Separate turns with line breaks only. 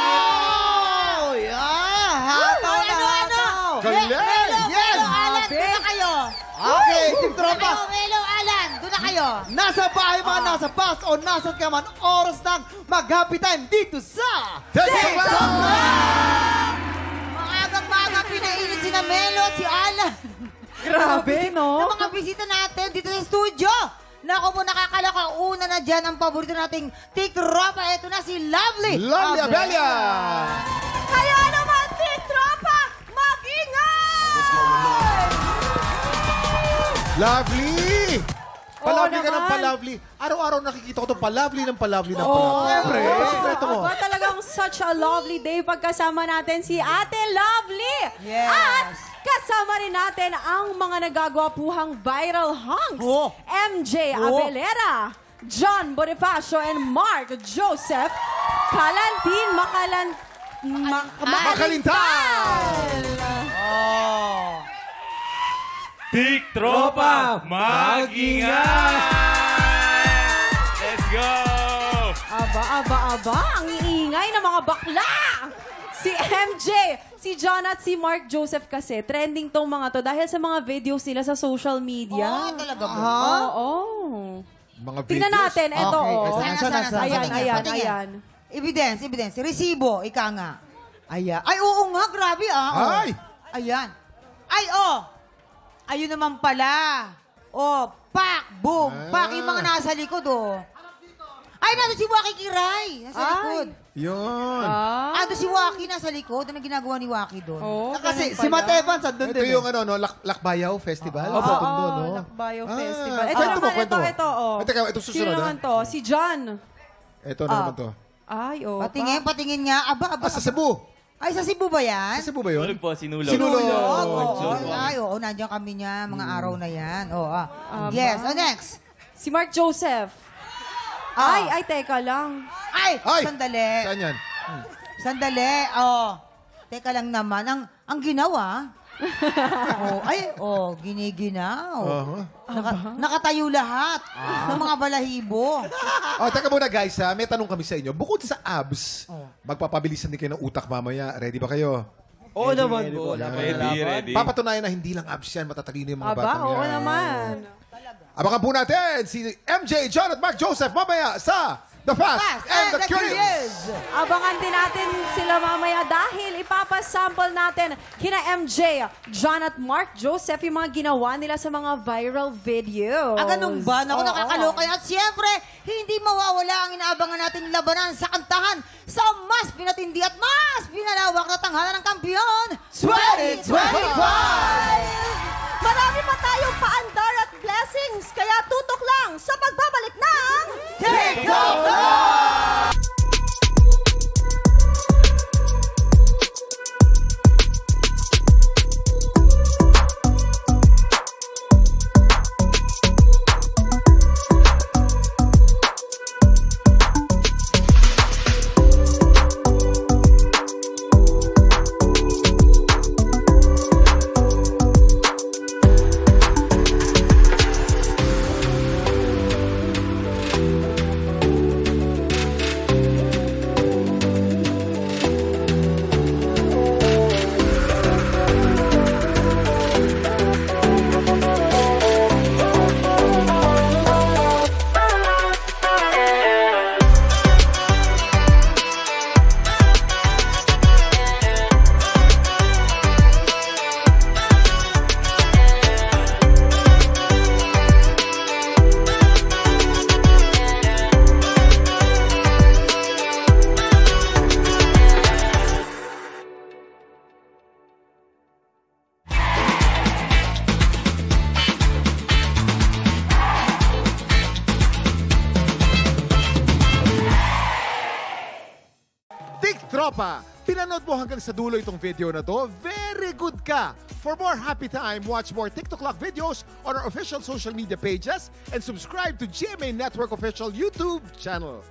Oh! Yeah! Hataw na hataw!
Galing!
Yes!
Alan, doon na kayo.
Okay, Team Tropa.
Hello, Alan. Doon na kayo.
Nasa bahay man, nasa bus, o nasa ka man, oras ng mag-happy time dito sa
TikTok!
Maagang-maaga pinainit si Melo at si Alan.
Grabe, no?
Sa mga bisita natin dito sa studio. Naku po, nakakaloka. Una na dyan ang paborito nating tiktropa. Ito na si Lovely.
Lovely Abelia!
Kaya naman, tiktropa, mag-ingay!
Lovely! Palovely ka ng
naman.
palovely. Araw-araw nakikita ko itong palovely ng palovely ng
Oo,
palovely.
Siyempre.
Ano sikreto mo?
Aba, talagang such a lovely day pagkasama natin si Ate Lovely.
Yes.
At kasama rin natin ang mga nagagwapuhang viral hunks.
Oh.
MJ Abelera, John Bonifacio, and Mark Joseph Calantin
Makalintal!
Oh.
Tiktropa, mag-ingat! Let's go!
Aba, ang iingay ng mga bakla! Si MJ, si John at si Mark Joseph kasi, trending tong mga to dahil sa mga videos nila sa social media.
Oh, talaga ba?
Oo.
Mga
Tingnan
videos.
natin, ito
Okay,
oh.
saan?
Ayan.
Evidence. Resibo, ika nga. Ayan. Ay, oo nga, grabe ah.
Ay!
Ayan. Ay, oh. Ayun naman pala. Oh, pak, boom, pak. Yung mga nasa likod, oh. Ay, nandun si Waki Kiray. Nasa
Ay.
likod.
Yun.
Nandun si Waki nasa likod. Ano ginagawa ni Waki doon?
Oh,
Kasi
ganun
si
pala.
Matt Evans, andun
Ito
din.
yung ano, no, Lakbayaw Festival.
Oo,
Papunta doon, no?
Lakbayo
Ah,
Festival. Ito
kwento mo,
naman,
kwento mo.
ito, oh.
Teka, ito susunod,
Sino naman to? Si John.
Ito na naman to.
Ay, oh.
Patingin nga. Aba.
Sa Cebu.
Ay, sa Cebu ba yan?
Sa Cebu ba yun?
Sinulog po, sinulog.
Sinulog.
Oo. Ay, oo. Nandiyan kami niya. Mga araw na yan. Oo, Yes. Next.
Si Mark Joseph. Ay, teka lang.
Ay,
Ay!
sandali.
Saan yan?
Sandali. Oh. Teka lang naman. Ang ginawa. Giniginaw. Nakatayo lahat ng mga balahibo.
Teka muna guys, ha. May tanong kami sa inyo. Bukod sa abs, magpapabilisan din kayo ng utak mamaya. Ready ba kayo?
Oo naman po.
Ready.
Papatunayan na hindi lang abs yan. Matatalino yung mga
Aba,
batang
oo
yan.
naman.
Abangan po natin si MJ, John at Mark Joseph mamaya sa The Fast and the Curious.
Abangan din natin sila mamaya dahil ipapasample natin kina MJ, John at Mark Joseph yung mga ginawa nila sa mga viral videos.
Ganun ba? Naku,
Oo.
nakakaloka yan. At siyempre, hindi mawawala ang inaabangan nating labanan sa kantahan sa mas pinatindi at mas pinalawak na tanghalan ng kampiyon, 2025!
Marami pa tayong paandar at blessings, kaya tutok lang sa pagbabalik ng
TikTok!
Tropa, pinanood mo hanggang sa dulo itong video na to? Very good ka! For more happy time, watch more TikTok Clock videos on our official social media pages and subscribe to GMA Network official YouTube channel.